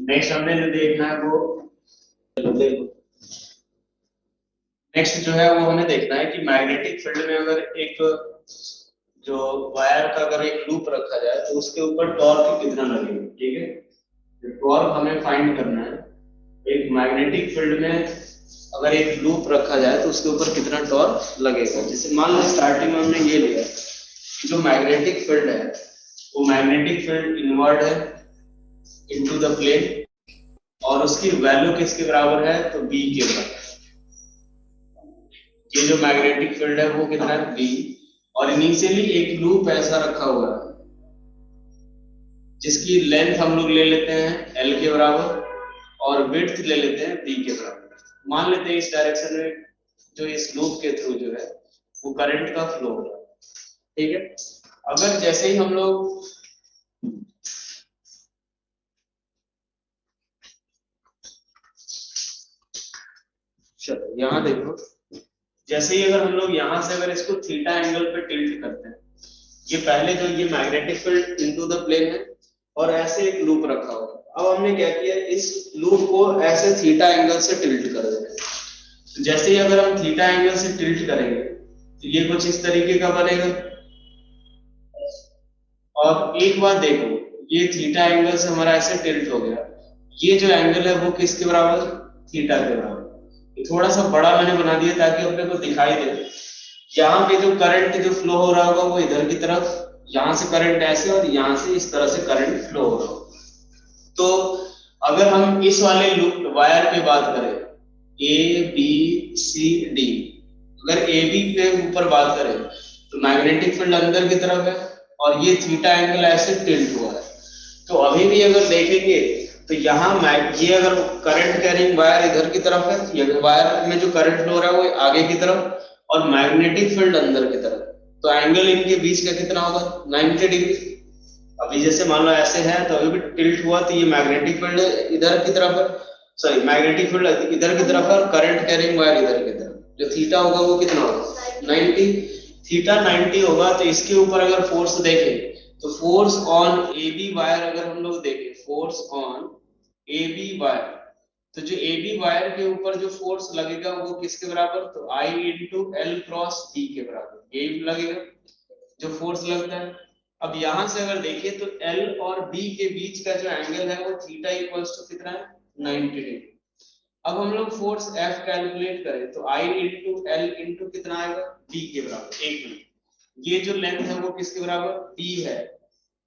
Next हमने जो देखना है वो नेक्स्ट जो है वो हमें देखना है कि मैग्नेटिक फील्ड में अगर एक जो वायर का अगर एक लूप रखा जाए तो उसके ऊपर टॉर्क कितना लगेगा। ठीक है, टॉर्क हमें फाइंड करना है। एक मैग्नेटिक फील्ड में अगर एक लूप रखा जाए तो उसके ऊपर कितना टॉर्क लगेगा। जैसे मान लो स्टार्टिंग में हमने ये लिया कि जो मैग्नेटिक फील्ड है वो मैग्नेटिक फील्ड इनवर्ड है इनटू द प्लेन और उसकी वैल्यू किसके बराबर है तो बी के बराबर। ये जो मैग्नेटिक फील्ड है वो कितना है बी और इनिशियली एक लूप ऐसा रखा हुआ है जिसकी लेंथ हम लोग ले लेते हैं एल के बराबर और विड्थ ले लेते हैं बी के बराबर। मान लेते हैं इस डायरेक्शन में जो इस लूप के थ्रू जो है वो करंट का फ्लो हो रहा है। ठीक है, अगर जैसे ही हम लोग चलो यहां देखो, जैसे ही अगर हम लोग यहां से अगर इसको थीटा एंगल पे टिल्ट करते हैं, ये पहले जो ये magnetic field into the plane है और ऐसे एक लूप रखा हुआ है। अब हमने क्या किया, इस लूप को ऐसे थीटा एंगल से टिल्ट कर देंगे। तो जैसे ही अगर हम थीटा एंगल से टिल्ट करेंगे तो ये कुछ इस तरीके का बनेगा। और एक बात देखो, ये थीटा एंगल से हमारा ऐसे टिल्ट हो गया, ये जो एंगल है वो किसके बराबर थीटा के बराबर। थोड़ा सा बड़ा मैंने बना दिया ताकि अपने को दिखाई दे। यहाँ पे जो करंट जो फ्लो हो रहा होगा वो इधर की तरफ, यहाँ से करंट ऐसे और यहाँ से इस तरह से करंट फ्लो हो रहा होगा। तो अगर हम इस वाले लूप वायर पे बात करें ए बी सी डी, अगर ए बी के ऊपर बात करें तो मैग्नेटिक फील्ड अंदर की तरफ है और ये थीटा एंगल ऐसे टिल्ट हुआ है। तो अभी भी अगर देखेंगे तो यहाँ ये अगर करंट कैरिंग वायर इधर की तरफ है, ये वायर में जो करंट फ्लो हो रहा है वो आगे की तरफ और मैग्नेटिक फील्ड अंदर की तरफ, तो एंगल इनके बीच का कितना होगा 90 डिग्री। अभी जैसे मान लो ऐसे है तो अभी भी टिल्ट हुआ तो ये मैग्नेटिक फील्ड इधर की तरफ है, सॉरी मैग्नेटिक फील्ड इधर की तरफ है और करंट कैरिंग वायर इधर की तरफ, जो थीटा होगा वो कितना होगा 90। थीटा 90 होगा तो इसके ऊपर अगर फोर्स देखें तो force on A B wire अगर हम लोग देखें, force on A B wire, तो जो ए बी वायर के ऊपर जो फोर्स लगेगा वो किसके बराबर तो आई इंटू एल क्रॉस बी के बराबर ये लगेगा जो फोर्स लगता है। अब यहां से अगर देखें तो एल और बी के बीच का जो एंगल है वो थीटा इक्वल्स टू कितना है 90 डिग्री। अब हम लोग फोर्स F कैलकुलेट करें तो I इंटू एल इंटू कितना आएगा B के बराबर। एक मिनट, ये जो लेंथ है वो किसके बराबर B है,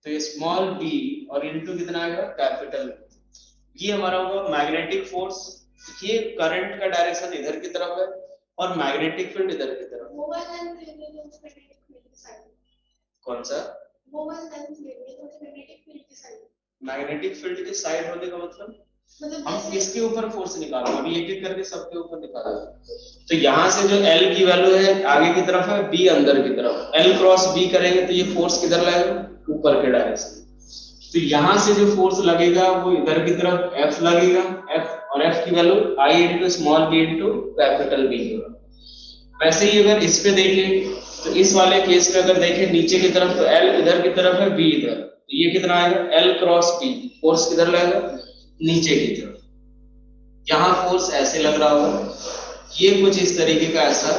तो ये स्मॉल b और इंटू कितना आएगा कैपिटल। ये हमारा होगा मैग्नेटिक फोर्स। ये करंट का डायरेक्शन इधर की तरफ है और मैग्नेटिक फील्ड इधर की तरफ। कौन सा मैग्नेटिक फील्ड के साइड होने का मतलब हम किसके ऊपर फोर्स निकालेंगे, अभी एक एक करके सबके ऊपर निकालेंगे। तो यहाँ से जो L की वैल्यू है आगे की तरफ है, B अंदर की तरफ, L क्रॉस B करेंगे तो ये फोर्स किधर लगेगा ऊपर के डायरेक्शन। तो यहाँ से जो फोर्स लगेगा वो इधर की तरफ F लगेगा, F और F की value I into small b into capital B होगा। वैसे ही अगर इस पे देखें तो इस वाले केस में अगर देखें नीचे की तरफ तो L इधर की तरफ है B इधर, तो ये कितना आएगा L क्रॉस B, फोर्स किधर लगेगा नीचे की तरफ। यहाँ फोर्स ऐसे लग रहा होगा, ये कुछ इस तरीके का ऐसा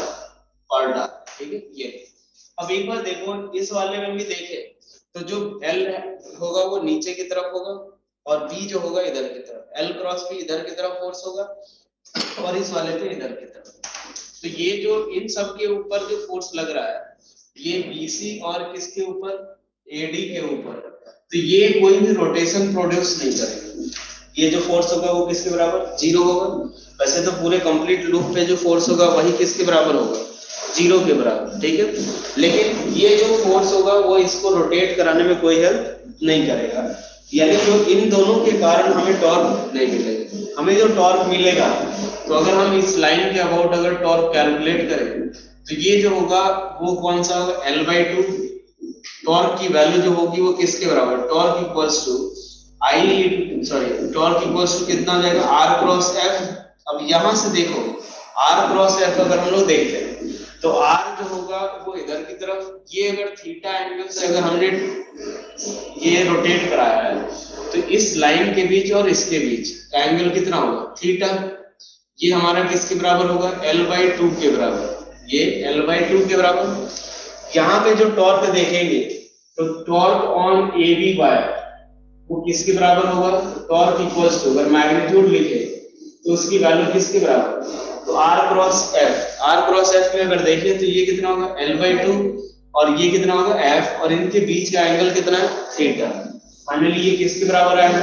पड़ रहा है। ठीक है, ये अब एक बार देखो इस वाले में भी देखें तो जो L होगा वो नीचे की तरफ होगा और B जो होगा इधर की तरफ, L क्रॉस B इधर की तरफ फोर्स होगा और इस वाले पे इधर की तरफ। तो ये जो इन सब के ऊपर जो फोर्स लग रहा है ये BC और किसके ऊपर AD के ऊपर, तो ये कोई भी रोटेशन प्रोड्यूस नहीं करेगा। ये जो फोर्स होगा वो किसके बराबर जीरो होगा। वैसे तो पूरे कंप्लीट लूप पे जो फोर्स होगा वही किसके बराबर होगा जीरो के बराबर। ठीक है, लेकिन ये जो फोर्स होगा वो इसको रोटेट कराने में कोई हेल्प नहीं करेगा, यानी जो इन दोनों के कारण हमें टॉर्क नहीं मिलेगा। हमें जो टॉर्क मिलेगा तो अगर हम इस लाइन के अबाउट अगर टॉर्क कैलकुलेट करें तो ये जो होगा वो कौन सा होगा L/2। टॉर्क की वैल्यू जो होगी वो किसके बराबर torque equals to torque equals to कितना आ जाएगा R क्रॉस F। अब यहां से देखो R क्रॉस F अगर हम लोग देखते हैं तो R जो होगा वो इधर की तरफ, ये अगर थीटा एंगल से अगर हमने ये रोटेट कराया है तो तो इस लाइन के बीच और इसके बीच का एंगल कितना होगा, थीटा। ये हमारा किसके बराबर होगा, L/2 के बराबर, ये L/2 के बराबर। यहाँ पे जो टॉर्क देखेंगे तो torque on A B wire वो किसके बराबर होगा, टॉर्क इक्वल्स टू, अगर मैग्नीट्यूड लिखे तो उसकी वैल्यू किसके बराबर, तो R cross F. R cross F में अगर देखें तो ये कितना होगा L/2 और ये कितना होगा एफ, और इनके बीच का एंगल कितना है, थीटा। फाइनली ये किसके बराबर आएगा,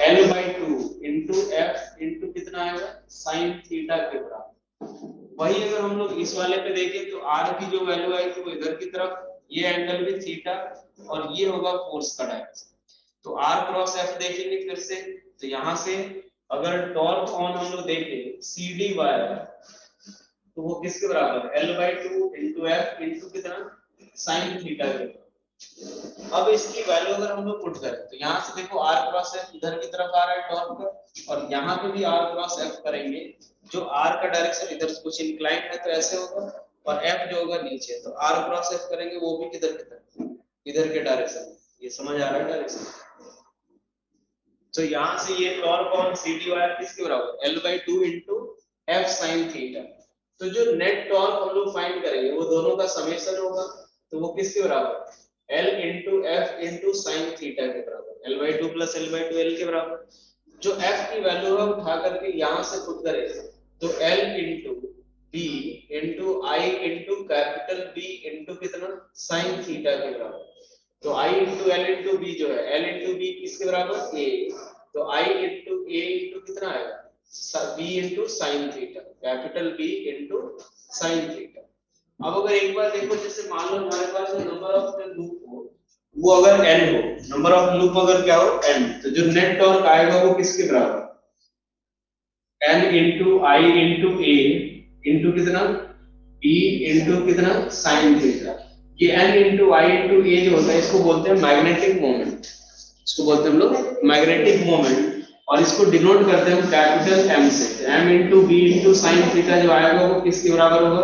L/2 इंटू एफ इंटू कितना आएगा, साइन थीटा के बराबर। वही अगर हम लोग इस वाले पे देखें तो आर की जो वैल्यू आएगी वो इधर की तरफ, ये एंगल भी थीटा और ये होगा फोर्स का डायरेक्शन। तो आर क्रॉस एफ देखेंगे फिर से, तो यहां से अगर टॉर्क ऑन हम लोग देखें सी डी वायर तो वो किसके बराबर है, L/2 इंटू एफ इंटू कितना, साइन थीटा के बराबर। अब इसकी वैल्यू अगर हम लोग पुट करें तो यहाँ से देखो आर क्रॉस एफ इधर की तरफ आ रहा है टॉर्क का, और यहाँ पे भी आर क्रॉस एफ करेंगे, जो आर का डायरेक्शन इधर कुछ इंक्लाइंड है तो ऐसे होगा, और एफ जो होगा नीचे, तो आर क्रॉस एफ करेंगे वो भी किधर की तरफ, इधर के डायरेक्शन। ये समझ आ रहा है डायरेक्शन। तो यहाँ से ये टॉर्क ऑन सीडी वायर किसके बराबर, L/2 into F sine theta. तो जो नेट टॉर्क हम लोग फाइंड करेंगे वो दोनों का समेशन होगा, तो वो किसके बराबर, L into F into sine theta के बराबर, L/2 प्लस L/2 L के बराबर। जो F की वैल्यू है उठा करके यहाँ से पुट करेंगे तो L into B into I into capital B into कितना, साइन थीटा के बराबर। तो I into L into B जो है, L इंटू बी किसके बराबर, A, तो I इंटू ए इंटू कितना आएगा, B into sine theta, capital B into sine theta. अब अगर एक बार देखो, जैसे मान लो हमारे पास नंबर ऑफ द लूप हो वो अगर n हो, नंबर ऑफ लूप अगर क्या हो n, तो जो नेट टॉर्क आएगा वो किसके बराबर, n into I into A into कितना, B इंटू कितना, साइन थीटा। ये n इंटू आई इंटू ए जो होता है इसको बोलते हैं मैग्नेटिक मोमेंट, इसको बोलते हैं हम लोग मैग्नेटिक मोमेंट, और इसको डिनोट करते हैं हम कैपिटल M से। m into B into sine theta जो आएगा वो किसके बराबर होगा,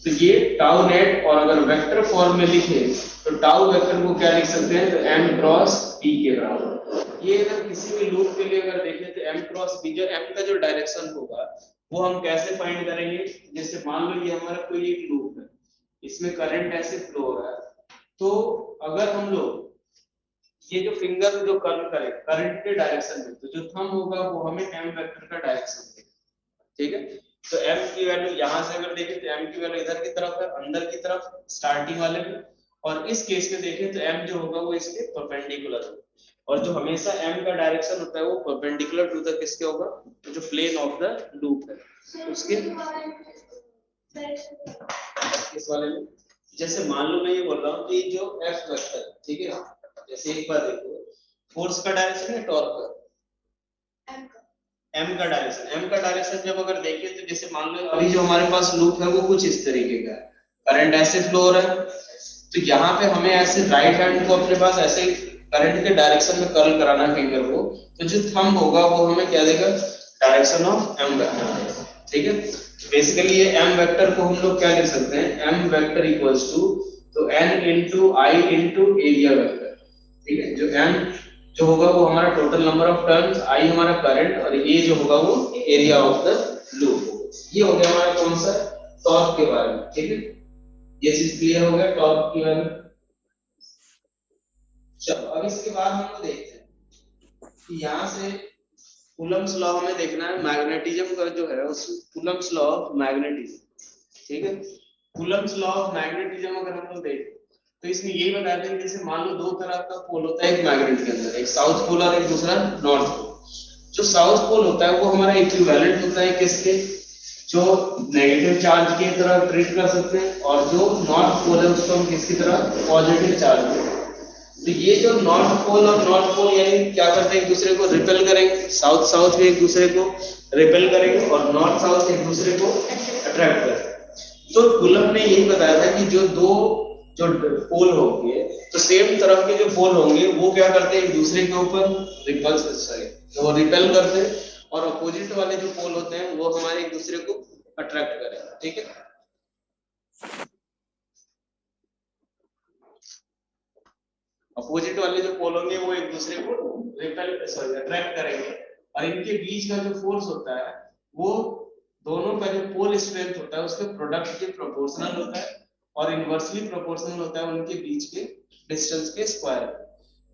तो ये टाउ नेट, और अगर वेक्टर फॉर्म में लिखे तो टाउ वेक्टर को क्या लिख सकते हैं, तो m क्रॉस b के बराबर। ये अगर किसी भी लूप के लिए अगर देखें तो m क्रॉस b, जो m का जो डायरेक्शन होगा वो हम कैसे फाइंड करेंगे, जैसे मान लो ये हमारा कोई एक लूप है, इसमें करंट ऐसे फ्लो हो रहा है, तो अगर हम लोग ये जो फिंगर जो कर्व करे करंट के डायरेक्शन में, तो जो थंब होगा वो हमें m वेक्टर का डायरेक्शन देगा, ठीक है। तो m की वैल्यू यहाँ से अगर देखें तो m की वैल्यू इधर की तरफ है, अंदर की तरफ स्टार्टिंग वाले में, और इस केस में देखें तो m जो होगा वो इसके परपेंडिकुलर होगा, और जो हमेशा m का डायरेक्शन होता है वो परपेंडिकुलर टू द किसके होगा, तो जो प्लेन ऑफ द लूप है उसके इस वाले में। जैसे मान लो मैं ये बोल रहा हूँ कि जो f वेक्टर, ठीक है, जैसे एक बार देखो फोर्स का डायरेक्शन है टॉर्क का, m का डायरेक्शन, m का डायरेक्शन जब अगर देखें तो जैसे मान लो अभी जो हमारे पास लूप है वो कुछ इस तरीके का है, करंट ऐसे फ्लो हो रहा है, तो यहाँ पे हमें ऐसे राइट हैंड को अपने पास ऐसे करंट के डायरेक्शन में कर्ल कराना है फिंगर को, तो जो थंब होगा वो हमें क्या देगा, डायरेक्शन ऑफ m वेक्टर, ठीक है। बेसिकली ये m वेक्टर को हम लोग क्या लिख सकते हैं, m वेक्टर इक्वल्स टू, तो n into I into area vector, ठीक है। जो m जो होगा वो हमारा टोटल नंबर ऑफ टर्न्स, आई हमारा करंट, और a जो होगा वो एरिया ऑफ द लूप। ये हो गया हमारा कौन सा, टॉर्क के बारे में, ठीक है। ये चीज क्लियर हो गया टॉर्क के बारे में। चलो अब इसके बाद हम लोग देखते हैं कि यहाँ से कूलम्ब्स लॉ हमें देखना है, मैग्नेटिज्म का जो है उस कूलम्ब्स लॉ ऑफ मैग्नेटिज्म, ठीक है। कूलम्ब्स लॉ ऑफ मैग्नेटिज्म अगर हम लोग देखें तो इसमें यही बताते हैं, जैसे मान लो दो तरह का पोल होता है एक मैग्नेट के अंदर, एक साउथ पोल और एक दूसरा नॉर्थ पोल। जो साउथ पोल होता है वो हमारा इक्विवेलेंट होता है किसके, जो नेगेटिव चार्ज की तरह ट्रीट कर सकते हैं, और जो नॉर्थ पोल है उसको हम किसकी तरह, पॉजिटिव चार्ज की। तो ये जो नॉर्थ पोल और नॉर्थ पोल यानी क्या करते हैं, एक दूसरे को रिपेल करेंगे, साउथ साउथ भी एक दूसरे को रिपेल करेंगे और नॉर्थ साउथ एक दूसरे को अट्रैक्ट करेंगे। तो कूलम्ब ने यही बताया था कि जो दो जो पोल होंगे, तो सेम तरह के जो पोल होंगे वो क्या करते हैं, एक दूसरे के ऊपर वो रिपेल करते हैं, और अपोजिट वाले जो पोल होते हैं वो हमारे एक दूसरे को अट्रैक्ट करेंगे, ठीक है। अपोजिट वाले जो पोल होंगे वो एक दूसरे को अट्रैक्ट करेंगे, और इनके बीच का जो फोर्स होता है वो दोनों का जो पोल स्ट्रेंथ होता है उसके प्रोडक्ट के प्रोपोर्शनल होता है, और इनवर्सली प्रोपोर्शनल होता है उनके बीच के डिस्टेंस के स्क्वायर।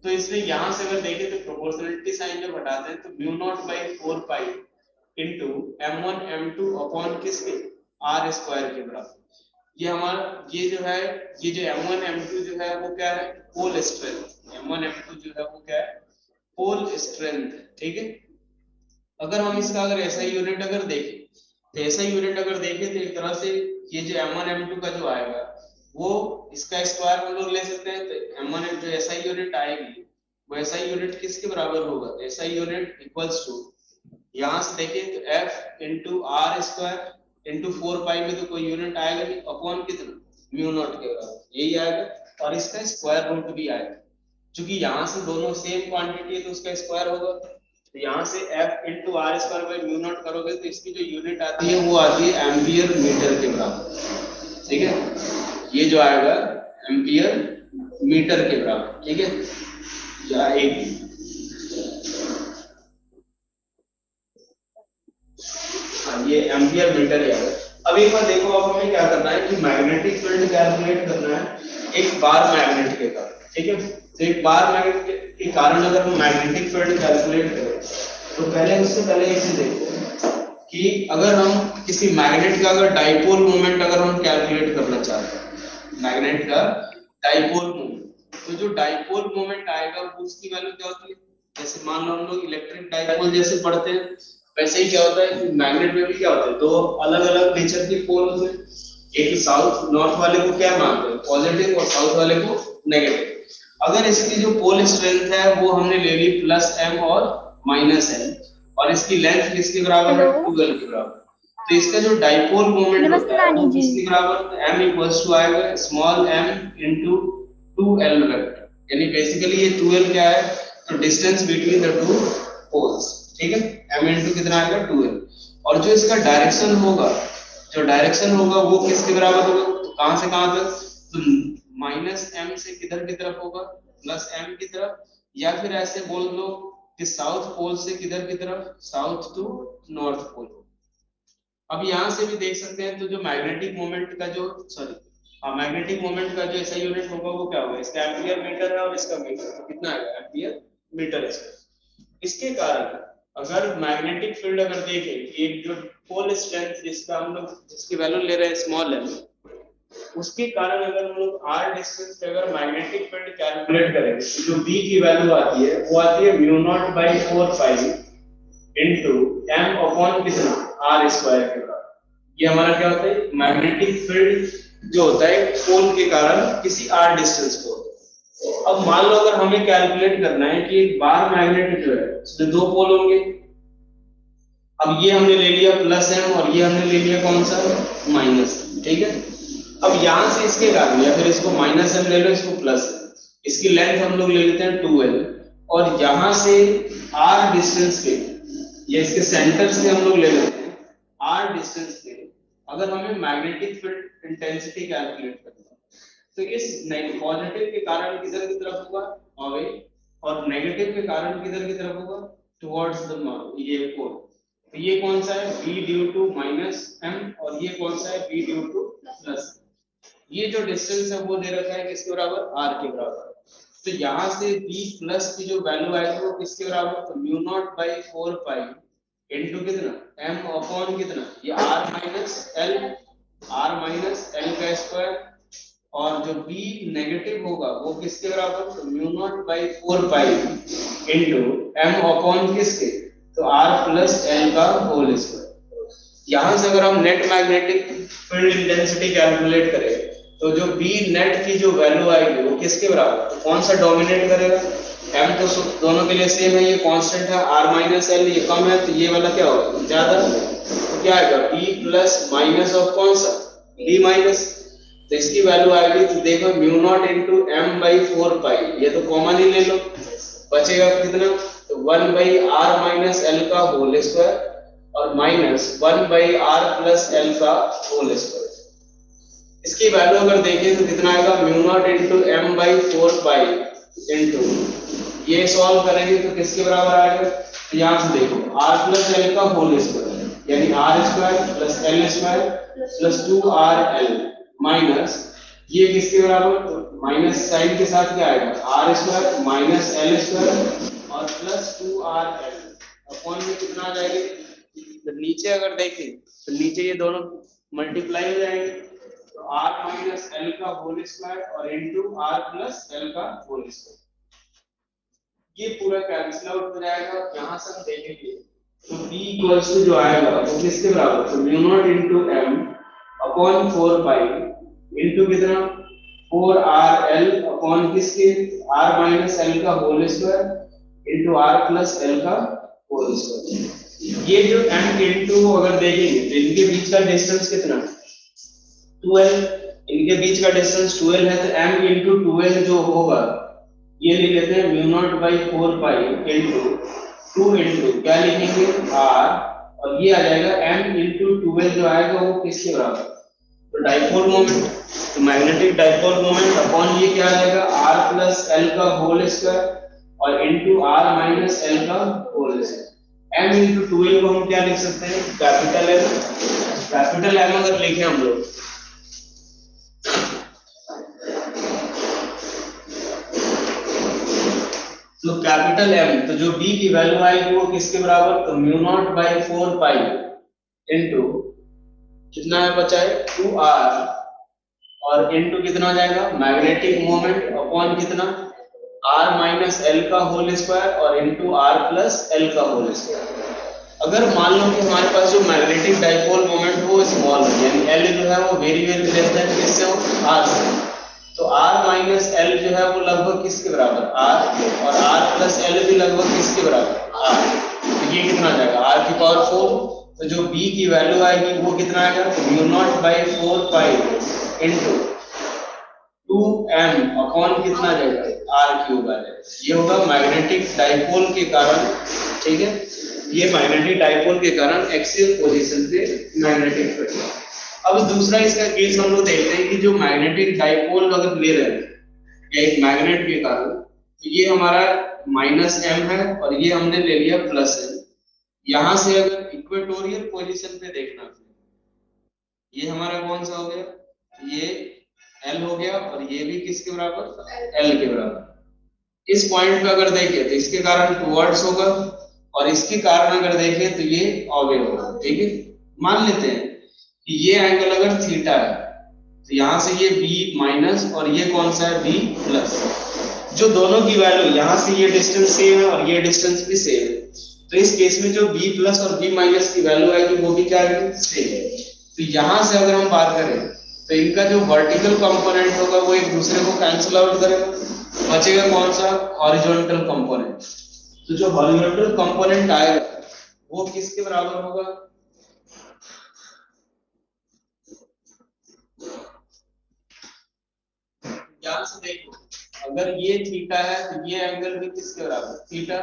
तो इसलिए यहां से अगर देखें तो प्रोपोर्शनलिटी साइन जब हटाते हैं तो mu naught by 4 pi into m1 m2 upon किसके आर स्क्वायर के बराबर। ये हमारा ये जो है, ये जो m1 m2 जो है वो क्या है, पोल स्ट्रेंथ। m1 m2 जो है वो क्या है, पोल स्ट्रेंथ। ठीक है, अगर हम इसका अगर ऐसा यूनिट अगर देखें तो ऐसा यूनिट अगर देखें तो एक तरह से ये जो m1 m2 का जो आएगा वो इसका स्क्वायर हम लोग ले सकते हैं। तो m1 जो ऐसा यूनिट आएगी वो ऐसा यूनिट किसके बराबर होगा, ऐसा यूनिट इक्वल्स टू, यहां से देखें तो f into R square into 4 pi में तो कोई यूनिट आएगा नहीं, अपॉन कितना म्यू नॉट के बराबर यही आएगा, और इसका स्क्वायर रूट भी आएगा। क्योंकि यहाँ से दोनों सेम क्वांटिटी है तो उसका स्क्वायर होगा, तो यहाँ से f into R square by mu naught करोगे तो इसकी जो यूनिट आती है वो आती है एम्पियर मीटर के बराबर। ठीक है, ये जो आएगा एम्पियर मीटर के बराबर। ठीक है, या एक ये एम्पियर मीटर है। अब एक बार देखो, अब हमें क्या करना है कि मैग्नेटिक फील्ड कैलकुलेट करना है एक बार मैग्नेट के कारण। ठीक है, तो एक बार मैग्नेट के कारण अगर हम मैग्नेटिक फील्ड कैलकुलेट करें तो पहले उससे पहले इसे देखो कि अगर हम किसी मैग्नेट का अगर डाइपोल मोमेंट अगर हम कैलकुलेट करना चाहते हैं, मैग्नेट का डाइपोल मोमेंट, तो जो डाइपोल मोमेंट आएगा वो उसकी वैल्यू क्या होती है, जैसे मान लो हम लोग इलेक्ट्रिक डाइपोल जैसे पढ़ते हैं वैसे ही क्या होता है कि मैग्नेट में भी क्या होता है, दो अलग अलग नेचर के पोल होते हैं। एक साउथ नॉर्थ वाले को क्या मानते हैं, पॉजिटिव, और साउथ वाले को नेगेटिव। अगर इसकी जो पोल स्ट्रेंथ है वो हमने ले ली प्लस एम और माइनस एम, और इसकी लेंथ किसके बराबर है, 12 के बराबर, तो इसका जो डाइपोल मोमेंट होता है वो किसके बराबर, m इक्वल्स टू आएगा small m into 2l vector, यानी बेसिकली ये 2l क्या है, तो distance between the two poles. ठीक है, m इनटू कितना आएगा 2l, और जो इसका डायरेक्शन होगा, जो डायरेक्शन होगा वो किसके बराबर होगा, तो कहां से कहां तक, तो माइनस m से किधर की तरफ होगा, प्लस m की तरफ, या फिर ऐसे बोल दो कि साउथ पोल से किधर की तरफ, साउथ टू नॉर्थ पोल। अब यहां से भी देख सकते हैं तो जो मैग्नेटिक मोमेंट का जो मैग्नेटिक मोमेंट का जो ऐसा यूनिट होगा वो क्या होगा, इसका एम्पियर मीटर है और इसका मीटर, तो कितना आएगा एम्पियर मीटर इसका। इसके कारण अगर मैग्नेटिक फील्ड अगर देखें कि एक जो पोल स्ट्रेंथ जिसका हम लोग जिसकी वैल्यू ले रहे हैं स्मॉल एल, उसके कारण अगर हम लोग r डिस्टेंस पे अगर मैग्नेटिक फील्ड कैलकुलेट करें तो जो b की वैल्यू आती है वो आती है mu naught by 4 pi into m upon कितना r स्क्वायर के बराबर। ये हमारा क्या होता है, मैग्नेटिक फील्ड जो होता है पोल के कारण किसी r डिस्टेंस को। अब मान लो अगर हमें कैलकुलेट करना है कि एक बार मैग्नेट जो है उसमें दो पोल होंगे, अब ये हमने ले लिया प्लस m और ये हमने ले लिया कौन सा माइनस। ठीक है, अब यहां से इसके कारण, या फिर इसको माइनस m ले लो इसको प्लस, इसकी लेंथ हम लोग ले लेते हैं 2l, और यहां से r डिस्टेंस के या इसके सेंटर से हम लोग ले लेते हैं r डिस्टेंस के, अगर हमें मैग्नेटिक फील्ड इंटेंसिटी कैलकुलेट करना है तो इस पॉजिटिव के कारण किधर की तरफ होगा, अवे, और नेगेटिव के कारण किधर की तरफ होगा, टुवर्ड्स द ये पोल। तो ये कौन सा है, b due to minus m, और ये कौन सा है, b ड्यू टू प्लस। ये जो डिस्टेंस है वो दे रखा है किसके बराबर, r के बराबर। तो यहाँ से b प्लस की जो वैल्यू आएगी वो किसके बराबर, तो mu naught by 4 pi into कितना m अपॉन कितना, ये r माइनस l का स्क्वायर, और जो b नेगेटिव होगा वो किसके बराबर, तो mu naught by 4 pi into m upon किसके, तो r प्लस l का होल स्क्वायर। यहां से अगर हम net magnetic field intensity calculate करें तो जो b नेट की जो वैल्यू आएगी वो किसके बराबर, तो कौन सा डोमिनेट करेगा, m तो दोनों के लिए सेम है, ये कांस्टेंट है, r माइनस l ये कम है तो ये वाला क्या होगा ज्यादा, तो क्या आएगा b प्लस माइनस ऑफ कौन सा d माइनस, तो इसकी वैल्यू आएगी तो देखो mu naught into m by 4 पाई, ये तो कॉमन ही ले लो, बचेगा कितना, तो 1 बाई r माइनस l का होल स्क्वायर और minus 1 by r plus l का होल स्क्वायर। इसकी वैल्यू अगर देखें तो कितना आएगा, mu naught into m by 4 pi into, ये सॉल्व करेंगे तो किसके बराबर आएगा? तो यहाँ से देखो r प्लस एल का होल स्क्वायर यानी R square plus L square plus 2rl minus ये किसके बराबर? तो माइनस साइन के साथ क्या आएगा? R square minus L square और प्लस 2rl अपॉन में कितना आ जाएगा? तो नीचे अगर देखें तो नीचे ये दोनों मल्टीप्लाई हो जाएंगे, तो r माइनस एल का होल स्क्वायर और इनटू r प्लस एल का होल स्क्वायर, ये पूरा कैंसिल आउट हो जाएगा। और यहाँ से हम देखेंगे तो b इक्वल्स टू जो आएगा वो किसके बराबर? तो mu naught into m upon 4 pi into कितना? 4rl अपॉन किसके? r माइनस एल का whole square into r plus L का होल स्क्वायर। ये जो m इनटू अगर देखेंगे तो इनके बीच का डिस्टेंस कितना? 12, इनके बीच का डिस्टेंस 12 है, तो m इनटू 12 जो होगा ये लिख लेते हैं mu naught by 4 pi into 2 into क्या लिखेंगे? r, और ये आ जाएगा m इनटू 12 जो आएगा वो किसके बराबर? तो डाइपोल मोमेंट, तो मैग्नेटिक डाइपोल मोमेंट अपॉन ये क्या आ जाएगा? r प्लस एल का होल स्क्वायर और इनटू r माइनस एल का होल स्क्वायर। m इनटू 12 को हम क्या लिख सकते हैं? कैपिटल M, कैपिटल M अगर लिखे हम लोग तो कैपिटल M, तो जो b की वैल्यू आएगी वो किसके बराबर? तो mu naught by 4 pi into कितना है बचा है? 2r और इनटू कितना हो जाएगा? मैग्नेटिक मोमेंट अपॉन कितना? r माइनस एल का होल स्क्वायर और इनटू r प्लस एल का होल स्क्वायर। अगर मान लो कि हमारे पास जो मैग्नेटिक डाइपोल मोमेंट वो स्मॉल है यानी l जो है वो वेरी वेरी लेस देन किससे हो? r से, तो r माइनस एल जो है वो लगभग किसके बराबर? r, और r प्लस एल भी लगभग किसके बराबर? r, तो ये कितना आ जाएगा? r की पावर 4, तो जो b की वैल्यू आएगी वो कितना आएगा? तो mu naught by 4 pi into 2m upon कितना आ जाएगा? r क्यूब आ जाएगा। ये होगा मैग्नेटिक डाइपोल के कारण, ठीक है, ये मैग्नेटिक डाइपोल के कारण एक्सियल पोजीशन पे मैग्नेटिक फील्ड। अब दूसरा इसका केस हम लोग देखते हैं कि जो मैग्नेटिक डाइपोल अगर ले रहे हैं या एक मैग्नेट के कारण, तो ये हमारा माइनस m है और ये हमने ले लिया प्लस m। यहां से अगर इक्वेटोरियल पोजीशन पे देखना, ये हमारा कौन सा हो गया? ये L हो गया और ये भी किसके बराबर? L के बराबर। इस पॉइंट पे अगर देखें तो इसके कारण टुवर्ड्स होगा और इसके कारण अगर देखें तो ये अवे होगा, ठीक है। मान लेते हैं कि ये एंगल अगर थीटा है तो यहाँ से ये b माइनस और ये कौन सा है? b plus. जो दोनों की वैल्यू, यहाँ से ये डिस्टेंस सेम है और ये डिस्टेंस भी सेम है, तो इस केस में जो b प्लस और b माइनस की वैल्यू आएगी वो भी क्या आएगी? सेम है। तो यहाँ से अगर हम बात करें तो इनका जो वर्टिकल कंपोनेंट होगा वो एक दूसरे को कैंसिल आउट करेगा, बचेगा कौन सा? Horizontal component. तो जो हॉरिजॉन्टल कंपोनेंट आएगा वो किसके बराबर होगा? ध्यान से देखो, अगर ये थीटा है तो ये एंगल भी किसके बराबर? थीटा,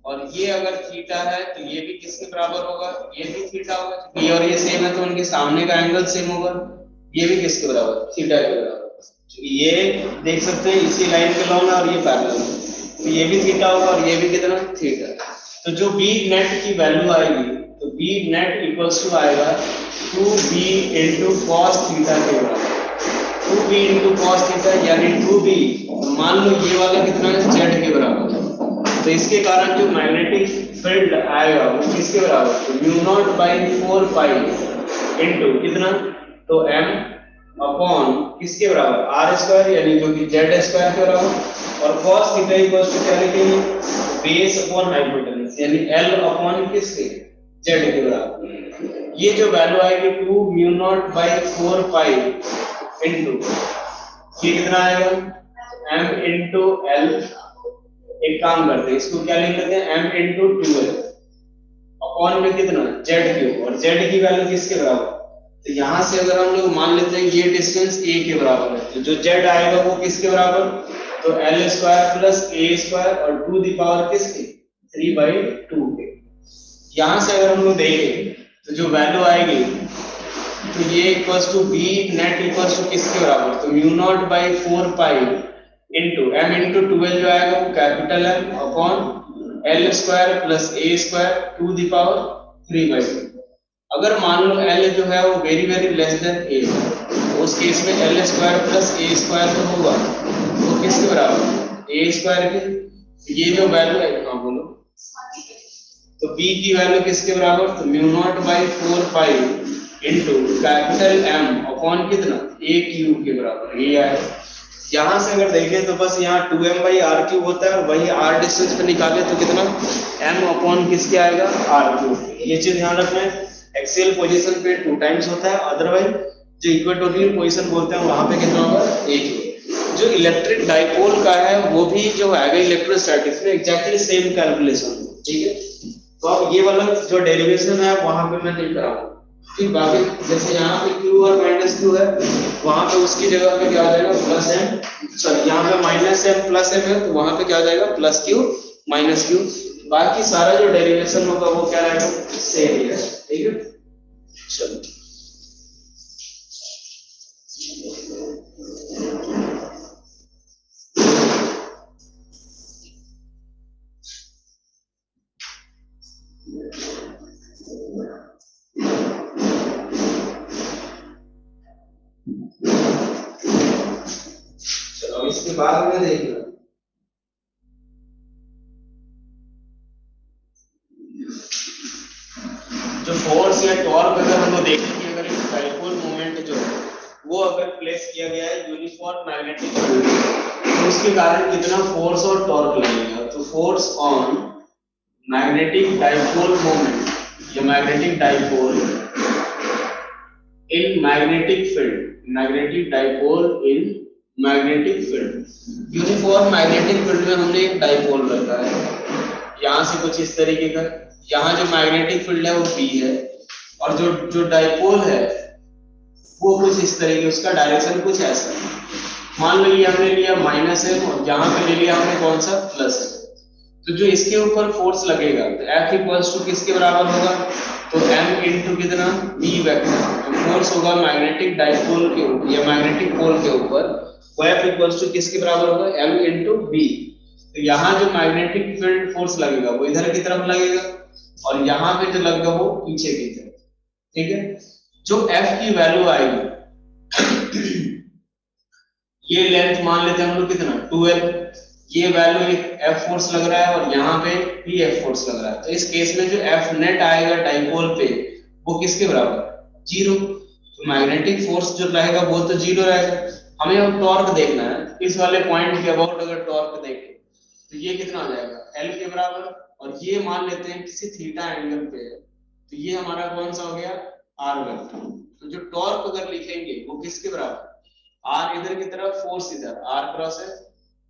और ये अगर थीटा है तो ये भी किसके बराबर होगा? ये भी थीटा होगा, क्योंकि ये और ये सेम है तो उनके सामने का एंगल सेम होगा। ये भी किसके बराबर? थीटा के बराबर। ये देख सकते हैं इसी लाइन पे लॉन्ग है और ये पैरेलल है, तो ये भी थीटा होगा और ये भी कितना? थीटा। तो जो बी नेट की वैल्यू आएगी तो बी नेट इक्वल्स टू आएगा 2b इनटू cos थीटा के बराबर। 2b इनटू cos थीटा यानी 2b, मान लो ये वाला कितना है? z के बराबर। तो इसके कारण जो मैग्नेटिक फील्ड आएगा वो किसके बराबर? तो mu naught by 4 pi into कितना? तो m अपॉन किसके बराबर? आर स्क्वायर यानी जो कि जेड स्क्वायर के बराबर, और cos थीटा इक्वल्स टू क्या लिखेंगे? बेस अपॉन हाइपोटेनस यानी l अपॉन किसके? जेड के बराबर। ये जो वैल्यू आएगी 2 mu naught by 4 pi into ये कितना आएगा? m into l। एक काम करते हैं, इसको क्या लिख लेते हैं? m इनटू 2l अपॉन में कितना? z क्यूब, और z की वैल्यू किसके बराबर? तो यहां से अगर हम लोग मान लेते हैं ये डिस्टेंस a के बराबर है, तो जो z आएगा वो किसके बराबर? तो l square plus a square और टू द पावर किसकी? 3/2 के। यहां से अगर हम लोग देखें तो जो वैल्यू आएगी तो ये equals to b net equals to किसके बराबर? तो mu naught by 4 pi into m into 12 जो आएगा वो capital M upon L square plus A square to the power 3/2। अगर मान लो L जो है वो very very less than A, तो उस केस में L square plus A square तो होगा, तो किसके बराबर ए स्क्वायर के। ये जो वैल्यू है, हाँ बोलो, तो b की वैल्यू किसके बराबर, तो mu naught by 4 pi into capital M upon कितना a क्यूब के बराबर ये आए। यहां से अगर देखें तो बस यहाँ 2m बाई आर क्यूब होता है, वही r डिस्टेंस पे निकाले तो कितना m अपॉन किसके आएगा r क्यूब। ये चीज ध्यान रखना है, एक्सियल पोजीशन पे 2 टाइम्स होता है, अदरवाइज जो इक्वेटोरियल पोजीशन बोलते हैं वहां पे कितना होगा एक ही। जो इलेक्ट्रिक डाइपोल का है वो भी जो आएगा इलेक्ट्रोस्टैटिक्स में एग्जैक्टली सेम कैलकुलेशन, ठीक है। तो अब ये वाला जो डेरिवेशन है वहां पे मैं नहीं कराऊंगा, फिर बाकी जैसे यहाँ पे q और माइनस q है, वहां पे उसकी जगह पे क्या हो जाएगा प्लस m, सॉरी यहाँ पे माइनस m प्लस m है तो वहां पे क्या हो जाएगा प्लस q माइनस q। बाकी सारा जो डेरिवेशन होगा वो क्या रहेगा सेम ही है, ठीक है। चलो इसके बाद में देखना जो फोर्स या टॉर्क अगर हम लोग देखेंगे, अगर एक डाइपोल मोमेंट जो है वो अगर प्लेस किया गया है यूनिफॉर्म मैग्नेटिक फील्ड तो उसके कारण कितना फोर्स और टॉर्क लगेगा। तो force on magnetic dipole moment या magnetic dipole in magnetic field, magnetic dipole in magnetic field, uniform magnetic field में हमने एक डाइपोल रखा है यहां से कुछ इस तरीके का, यहाँ जो मैग्नेटिक फील्ड है वो P है और जो जो डाइपोल है वो कुछ इस तरीके, उसका डायरेक्शन कुछ ऐसा है। मान लो ये हमने लिया माइनस है और यहाँ पे ले लिया हमने कौन सा प्लस है, तो जो इसके ऊपर फोर्स लगेगा तो F इक्वल्स टू किसके बराबर होगा, तो M इंटू कितना B वेक्टर, जो फोर्स होगा मैग्नेटिक डाइपोल के ऊपर या मैग्नेटिक पोल के ऊपर वो F इक्वल्स टू किसके बराबर होगा M इंटू B। तो यहाँ जो मैग्नेटिक फील्ड फोर्स लगेगा वो इधर की तरफ लगेगा और यहाँ पे जो लगेगा वो पीछे की तरफ, ठीक है। जो F की वैल्यू आएगी ये लेंथ मान लेते हैं हम लोग कितना 12, ये वैल्यू एक F फोर्स लग रहा है और यहाँ पे भी F फोर्स लग रहा है, तो इस केस में जो F नेट आएगा डाइपोल पे वो किसके बराबर 0। तो मैग्नेटिक फोर्स जो रहेगा वो तो 0 रहेगा। हमें अब टॉर्क देखना है, इस वाले पॉइंट के अबाउट अगर टॉर्क देखें तो ये कितना आ जाएगा L के बराबर, और ये मान लेते हैं किसी थीटा एंगल पे है तो ये हमारा कौन सा हो गया R वेक्टर। तो जो टॉर्क अगर लिखेंगे वो किसके बराबर, R इधर की तरफ फोर्स इधर R क्रॉस है,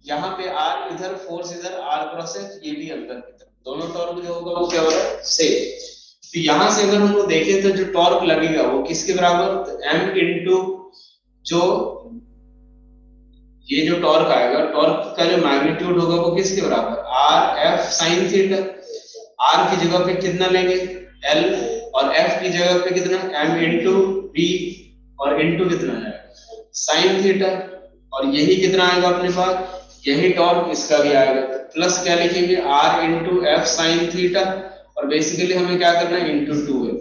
यहाँ पे R इधर फोर्स इधर R क्रॉस है, ये भी अंदर की तरफ, दोनों टॉर्क जो होगा वो क्या होगा सेम। तो यहाँ से अगर हम लोग देखें तो जो टॉर्क लगेगा वो किसके बराबर, तो M इंटू जो ये जो टॉर्क आएगा, टॉर्क का जो मैग्नीट्यूड होगा वो किसके बराबर R F sine theta. R की जगह पे कितना लेंगे एल और एफ की जगह पे कितना एम इंटू बी और इंटू कितना आएगा साइन थीटा, और यही कितना आएगा अपने पास यही टॉर्क इसका भी आएगा, प्लस क्या लिखेंगे R into F sine theta और बेसिकली हमें क्या करना है इंटू 2 है।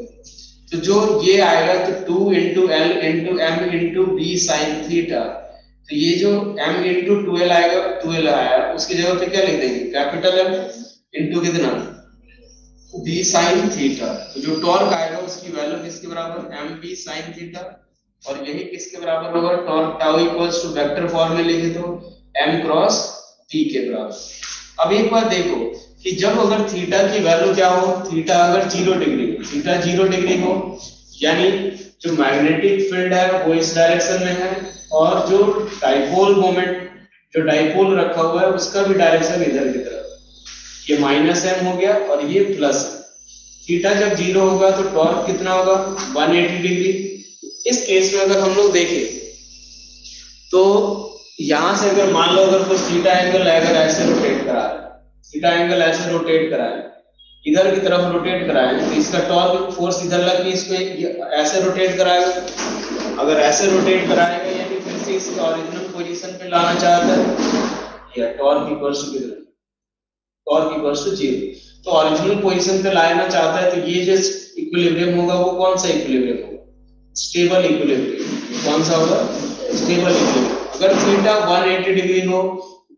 तो जो ये आएगा तो 2 into L into M into B sine theta, तो ये जो m इंटू 12 आएगा 12 आया उसकी जगह पे क्या लिख देंगे कैपिटल M इंटू कितना b साइन थीटा। तो जो टॉर्क आएगा उसकी वैल्यू किसके बराबर m b साइन थीटा, और यही किसके बराबर होगा torque tau equals to vector form में लिखे तो m क्रॉस b के बराबर। अब एक बात देखो कि जब अगर थीटा की वैल्यू क्या हो, थीटा अगर 0 डिग्री, थीटा 0 डिग्री हो यानी जो मैग्नेटिक फील्ड है वो इस डायरेक्शन में है और जो डाइपोल मोमेंट जो डाइपोल रखा हुआ है उसका भी डायरेक्शन इधर की तरफ, ये माइनस m हो गया और ये प्लस है। थीटा जब 0 होगा तो टॉर्क कितना होगा 180 डिग्री। इस केस में अगर हम लोग देखें तो यहां से अगर मान लो अगर कुछ थीटा एंगल अगर ऐसे रोटेट करा है, थीटा एंगल ऐसे रोटेट करा है इधर की तरफ रोटेट कराए तो इसका टॉर्क फोर्स इधर लग के इसको ऐसे रोटेट कराएगा। अगर ऐसे रोटेट कराएगा यानी फिर से इसको ओरिजिनल पोजीशन पे लाना चाहता है या टॉर्क इक्वल्स टू कितना, टॉर्क इक्वल्स टू 0। तो ओरिजिनल पोजीशन पे लाना चाहता है तो ये जो इक्विलिब्रियम होगा वो कौन सा इक्विलिब्रियम होगा, स्टेबल इक्विलिब्रियम। कौन सा होगा, स्टेबल इक्विलिब्रियम। अगर थीटा 180 डिग्री हो,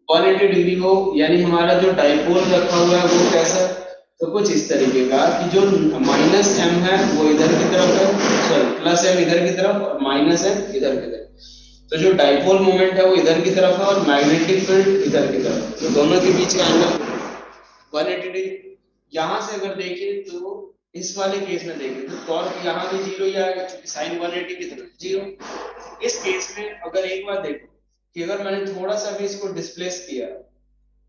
180 डिग्री हो यानी हमारा जो डाइपोल रखा हुआ है वो कैसा, तो कुछ इस तरीके का कि जो माइनस एम है वो इधर की तरफ है, सॉरी प्लस एम इधर की तरफ और माइनस एम इधर की तरफ। तो जो डाइपोल मोमेंट है वो इधर की तरफ है और मैग्नेटिक फील्ड इधर की तरफ, तो दोनों के बीच का एंगल 180 डिग्री। यहां से अगर देखें तो इस वाले केस में देखें तो टॉर्क यहाँ भी 0 ही आएगा क्योंकि साइन 180 की तरफ 0। इस केस में अगर एक बार देखो कि अगर मैंने थोड़ा सा भी इसको डिस्प्लेस किया,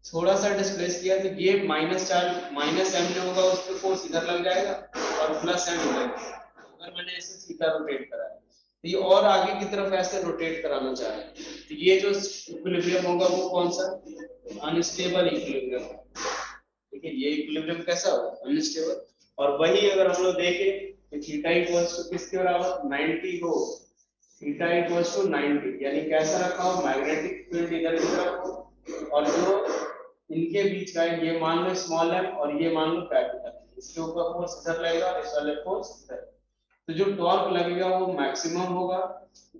थोड़ा सा डिस्प्लेस किया तो ये माइनस चार्ज माइनस एम जो होगा उस पर फोर्स इधर लग जाएगा और प्लस एम इधर। अगर मैंने ऐसे थीटा रोटेट करा है तो ये और आगे की तरफ ऐसे रोटेट कराना चाह रहे हैं तो ये जो इक्विलिब्रियम होगा वो कौन सा, अनस्टेबल इक्विलिब्रियम। ठीक है, ये इक्विलिब्रियम कैसा होगा, अनस्टेबल। और वही अगर हम लोग देखें तो थीटा इक्वल्स टू किसके बराबर 90 हो, थीटा इक्वल्स टू 90 यानी कैसा रखा हो, मैग्नेटिक फील्ड इधर की तरफ हो और जो इनके बीच का है ये मान लो स्मॉल एम और ये मान लो कैपिटल, इसके ऊपर फोर्स इधर लगेगा और इस वाले फोर्स इधर। तो जो टॉर्क लगेगा वो मैक्सिमम होगा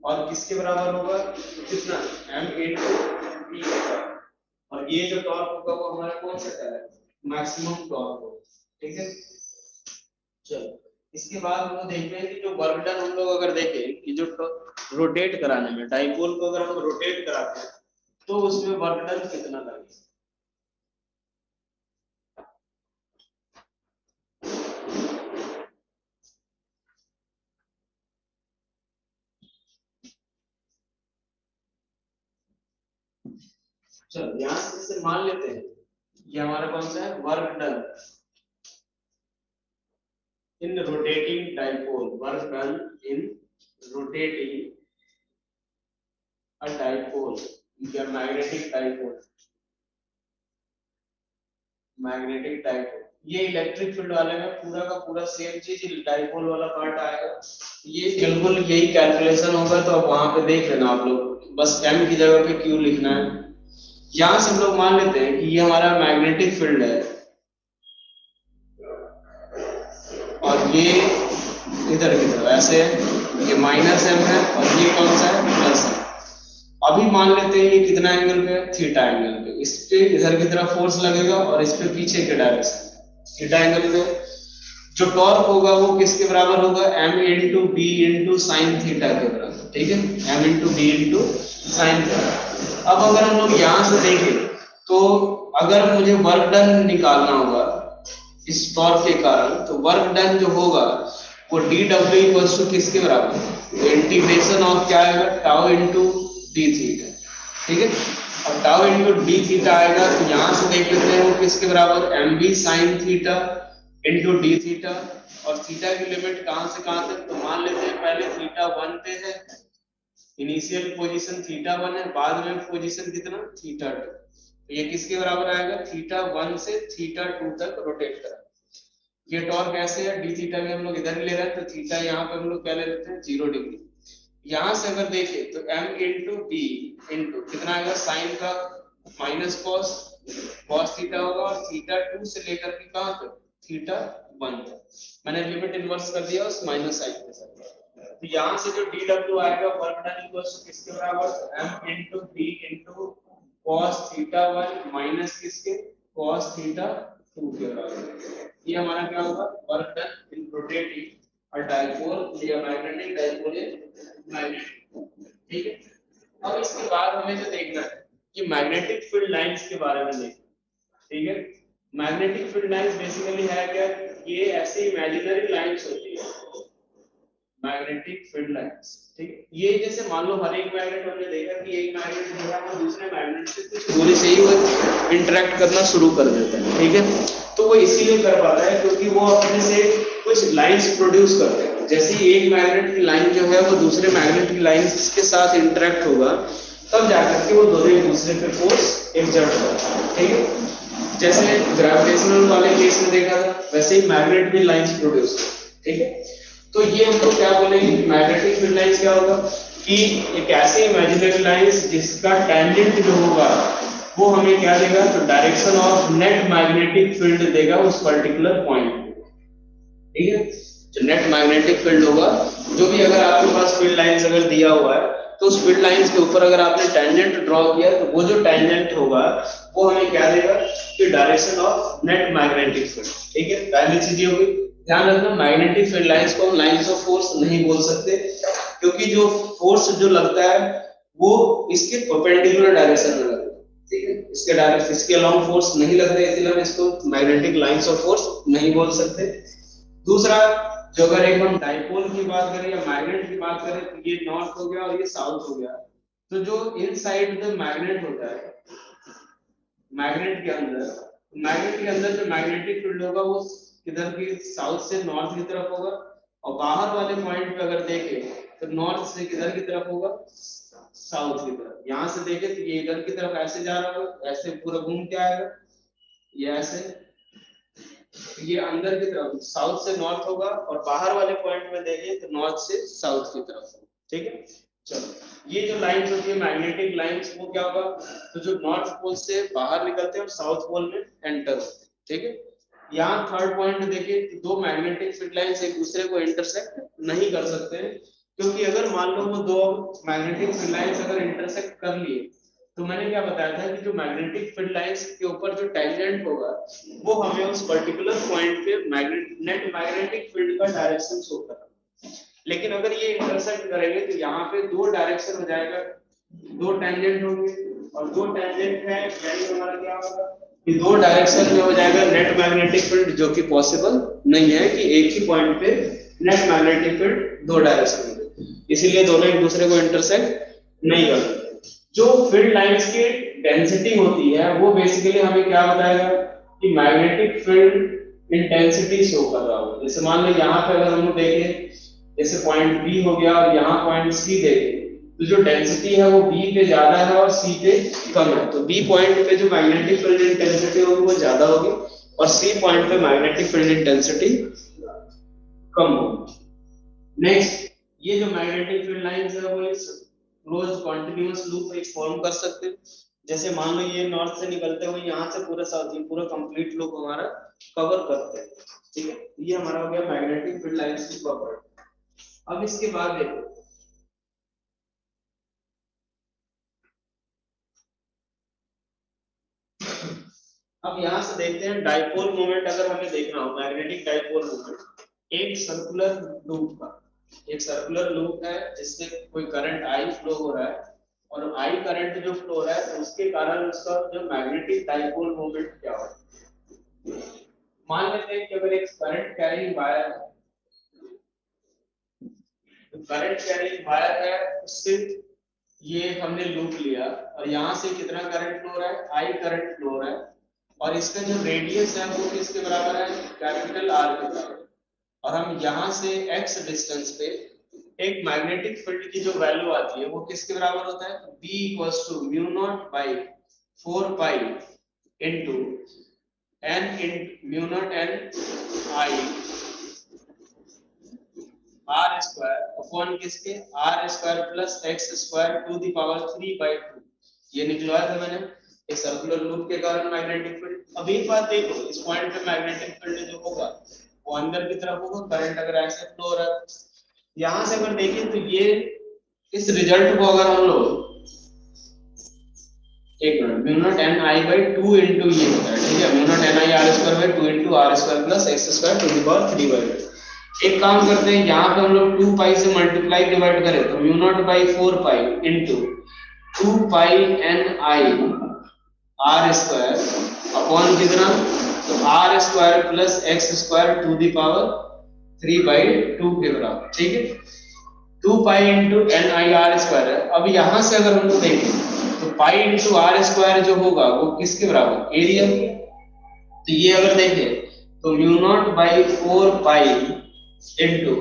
और किसके बराबर होगा, कितना m into v के बराबर। और ये जो टॉर्क होगा वो हमारा कौन सा है, मैक्सिमम टॉर्क होगा। ठीक है, चलो इसके बाद हम लोग देखते हैं कि जो वर्क डन हम लोग अगर देखें कि जो रोटेट कराने में डाइपोल को अगर हम रोटेट कराते हैं तो उसमें वर्क डन कितना लगेगा। चलो यहां से जैसे मान लेते हैं ये हमारा कौन सा है, work done in rotating dipole, work done in rotating a dipole या मैग्नेटिक डाइपोल, मैग्नेटिक डाइपोल। ये इलेक्ट्रिक फील्ड वाले में पूरा का पूरा सेम चीज डाइपोल वाला पार्ट आएगा। ये बिल्कुल यही कैलकुलेशन होगा तो अब वहां पे देख लेना आप लोग, बस m की जगह पे q लिखना है। यहां से हम लोग मान लेते हैं कि ये हमारा मैग्नेटिक फील्ड है और ये इधर की तरफ ऐसे है, ये माइनस एम है और ये कौन सा है, प्लस है। अभी मान लेते हैं ये कितना एंगल पे है, थीटा एंगल पे। इस पे इधर की तरफ फोर्स लगेगा और इस पे पीछे के डायरेक्शन थीटा एंगल पे। जो टॉर्क होगा वो किसके बराबर होगा, m into B into sine theta के बराबर। ठीक है, m into B into sine theta. अब अगर हम लोग यहाँ से देखें तो अगर मुझे वर्क डन निकालना होगा इस टॉर्क के कारण तो वर्क डन जो होगा वो डी डब्ल्यू इक्वल्स टू किसके बराबर, इंटीग्रेशन ऑफ क्या आएगा, टाउ इंटू डी थीटा। ठीक है, अब टाउ इंटू डी थीटा आएगा तो यहां से देख लेते हैं वो किसके बराबर, M B sine theta into D theta. और थीटा की लिमिट कहां से कहां तक, तो मान लेते हैं पहले थीटा 1 पे है, इनिशियल पोजीशन थीटा 1 है, बाद में पोजीशन कितना थीटा 2। तो ये किसके बराबर आएगा, थीटा 1 से थीटा 2 तक रोटेट करा। ये टॉर्क ऐसे है, डी थीटा भी हम लोग इधर ही ले रहे हैं तो थीटा यहाँ पे हम लोग क्या ले लेते हैं 0 डिग्री। यहां से अगर देखें तो m इंटू बी इंटू कितना आएगा, साइन का माइनस कॉस, कॉस थीटा होगा और थीटा 2 से लेकर के कहां तक, थीटा 1 तक। मैंने लिमिट इन्वर्स कर दिया उस माइनस साइन के साथ। तो यहां से जो dw आएगा वर्क डन इक्वल्स टू किसके बराबर, m into B into cos theta 1 minus किसके, कॉस थीटा 2 के बराबर। ये हमारा क्या होगा, वर्क डन इन रोटेटिंग और डाइपोल या मैग्नेटिक डाइपोल है मैग्नेटिक। ठीक है, अब इसके बाद हमें जो देखना है कि मैग्नेटिक फील्ड लाइंस के बारे में देखना। ठीक है, मैग्नेटिक फील्ड लाइंस बेसिकली है क्या, ये ऐसी इमेजिनरी लाइंस होती है मैग्नेटिक फील्ड लाइंस। ठीक है, ये जैसे मान लो हर एक मैग्नेट हमने देखा कि एक मैग्नेट जो है वो दूसरे मैग्नेट से कुछ दूरी से ही वो इंटरेक्ट करना शुरू कर देता है। ठीक है, तो वो इसीलिए कर पाता है क्योंकि वो अपने से कुछ लाइंस प्रोड्यूस करते हैं। जैसे ही एक मैग्नेट की लाइन जो है वो दूसरे मैग्नेट की लाइन के साथ इंटरेक्ट होगा तब जाकर के वो दोनों एक दूसरे पे फोर्स एक्सर्ट करते हैं। ठीक है, जैसे ग्रेविटेशनल वाले केस में देखा था वैसे ही मैग्नेट भी लाइंस प्रोड्यूस करते हैं। ठीक है, तो ये हम लोग क्या बोलेंगे कि मैग्नेटिक फील्ड लाइंस क्या होगा कि एक ऐसी इमेजिनरी लाइंस जिसका टेंजेंट जो होगा वो हमें क्या देगा, तो direction of net magnetic field देगा उस पर्टिकुलर पॉइंट पे, ठीक है। जो नेट मैग्नेटिक फील्ड होगा, जो भी अगर आपके पास फील्ड लाइंस अगर दिया हुआ है तो उस फील्ड लाइंस के ऊपर अगर आपने टेंजेंट ड्रॉ किया तो वो जो टेंजेंट होगा वो हमें क्या देगा कि direction of net magnetic field, ठीक है। पहली चीज ये होगी, ध्यान रखना मैग्नेटिक फील्ड लाइंस को हम लाइंस ऑफ फोर्स नहीं बोल सकते, क्योंकि जो फोर्स जो लगता है वो इसके परपेंडिकुलर डायरेक्शन में लगता है, ठीक है। इसके डायरेक्शन, इसके अलोंग फोर्स नहीं लग रहे, इसलिए हम इसको मैग्नेटिक लाइंस ऑफ फोर्स नहीं बोल सकते। दूसरा, जो अगर एक हम डाइपोल की बात करें या मैग्नेट की बात करें तो ये नॉर्थ हो गया और ये साउथ हो गया, तो जो इनसाइड द मैग्नेट होता है, मैग्नेट के अंदर जो मैग्नेटिक फील्ड होगा वो किधर की, साउथ से नॉर्थ की तरफ होगा, और बाहर वाले पॉइंट पे अगर देखें तो नॉर्थ से किधर की तरफ होगा, साउथ की तरफ। यहां से देखें तो ये इधर की तरफ ऐसे जा रहा होगा, ऐसे पूरा घूम के आएगा, ये ऐसे, ये अंदर की तरफ साउथ से नॉर्थ होगा, और बाहर वाले पॉइंट में देखें तो नॉर्थ से साउथ की तरफ, ठीक है। चलो, ये जो लाइंस होती है मैग्नेटिक लाइंस, वो क्या होगा, तो जो नॉर्थ पोल से बाहर निकलते हैं और साउथ पोल में एंटर होते हैं, ठीक है। यहाँ थर्ड पॉइंट देखिए, दो मैग्नेटिक फील्ड लाइंस एक दूसरे को इंटरसेक्ट नहीं कर सकते हैं, क्योंकि अगर मान लो वो दो मैग्नेटिक फील्ड लाइंस अगर इंटरसेक्ट कर लिए, तो मैंने क्या बताया था कि जो मैग्नेटिक फील्ड लाइंस के ऊपर जो टेंजेंट होगा वो हमें उस पर्टिकुलर पॉइंट पे नेट मैग्नेटिक फील्ड का डायरेक्शन शो कर रहा है। लेकिन अगर ये इंटरसेक्ट करेंगे तो यहाँ पे दो डायरेक्शन हो जाएगा, दो टेंजेंट होंगे, और दो टेंजेंट है यानी हमारा क्या होगा कि दो डायरेक्शन में हो जाएगा नेट मैग्नेटिक फील्ड, जो कि पॉसिबल नहीं है कि एक ही पॉइंट पे नेट मैग्नेटिक फील्ड दो डायरेक्शन में, इसीलिए दोनों एक दूसरे को इंटरसेक्ट नहीं कर सकते। जो फील्ड लाइंस की डेंसिटी होती है वो बेसिकली हमें क्या बताएगा कि मैग्नेटिक फील्ड इंटेंसिटी शो कर रहा होगा। जैसे मान लो यहाँ पे अगर हम लोग देखें, जैसे पॉइंट बी हो गया और यहाँ पॉइंट सी देखें, तो जो डेंसिटी है वो बी पे ज्यादा है और सी पे कम है, तो बी पॉइंट पे जो मैग्नेटिक फील्ड इंटेंसिटी होगी वो ज्यादा होगी, और सी पॉइंट पे मैग्नेटिक फील्ड इंटेंसिटी कम होगी। नेक्स्ट, ये जो मैग्नेटिक फील्ड लाइंस है वो इस क्लोज कॉन्टिन्यूअस लूप एक फॉर्म कर सकते हैं। जैसे मान लो ये नॉर्थ से निकलते हुए यहाँ से पूरा साउथ, ये पूरा कंप्लीट लूप हमारा कवर करते हैं, ठीक है। ये हमारा हो गया मैग्नेटिक फील्ड लाइंस की प्रॉपर्टी। अब इसके बाद देखो, अब यहाँ से देखते हैं डाइपोल मोमेंट। अगर हमें देखना हो मैग्नेटिक डाइपोल मोमेंट, एक सर्कुलर लूप का, एक सर्कुलर लूप है जिससे कोई करंट आई फ्लो हो रहा है, और आई करंट जो फ्लो हो रहा है तो उसके कारण उसका जो मैग्नेटिक डाइपोल मोमेंट क्या होगा। मान लेते हैं कि अगर एक करंट कैरिंग वायर है, तो करंट कैरिंग वायर है, उससे ये हमने लूप लिया और यहाँ से कितना करंट फ्लो हो रहा है, आई करंट फ्लो हो रहा है, और इसका जो रेडियस है वो किसके बराबर है, कैपिटल आर के बराबर, और हम यहाँ से x डिस्टेंस पे एक मैग्नेटिक फील्ड की जो वैल्यू आती है वो किसके बराबर होता है, b equals to mu naught by 4 pi into n in mu naught n i r square upon किसके, r square plus x square to the power 3/2। ये निकलवाया था मैंने, एक सर्कुलर लूप के कारण मैग्नेटिक फील्ड। अब एक बात देखो, इस पॉइंट पे मैग्नेटिक फील्ड जो होगा वो अंदर की तरफ होगा, करंट अगर ऐसे फ्लो हो रहा है, यहां से अगर देखें तो ये इस रिजल्ट को अगर हम लोग एक minute mu naught N I by 2 into ये होता है, ठीक है, mu naught N I R square by 2 into R square plus X square to the power 3/2। एक काम करते हैं, यहाँ पे हम लोग 2 पाई से मल्टीप्लाई डिवाइड करें तो mu naught by 4 pi into 2 pi N I R square upon कितना, तो R square plus X square to the power 3/2 के बराबर, ठीक है। 2 pi into N I R square है। अब यहाँ से अगर हम लोग देखें तो पाई इंटू आर स्क्वायर जो होगा वो किसके बराबर, एरिया। तो ये अगर देखें तो mu naught by 4 pi into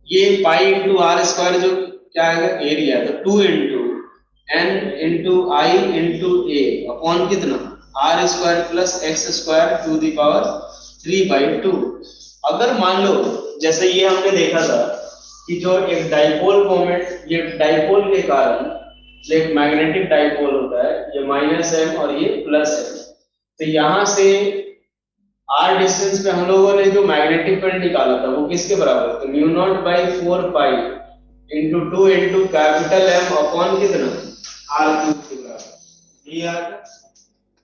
ये पाई इंटू आर स्क्वायर जो क्या आएगा, एरिया, तो 2 into N into I into A upon कितना, R square plus X square to the power 3/2। अगर मान लो जैसे ये हमने देखा था कि जो एक डाइपोल मोमेंट, ये डाइपोल के कारण जो एक मैग्नेटिक डाइपोल होता है, ये माइनस एम और ये प्लस एम। तो यहां से आर डिस्टेंस पे हम लोगों ने जो मैग्नेटिक फील्ड निकाला था वो किसके बराबर, तो mu naught by 4 pi into 2 into capital M upon कितना, आर क्यूब के बराबर। ये आ गया।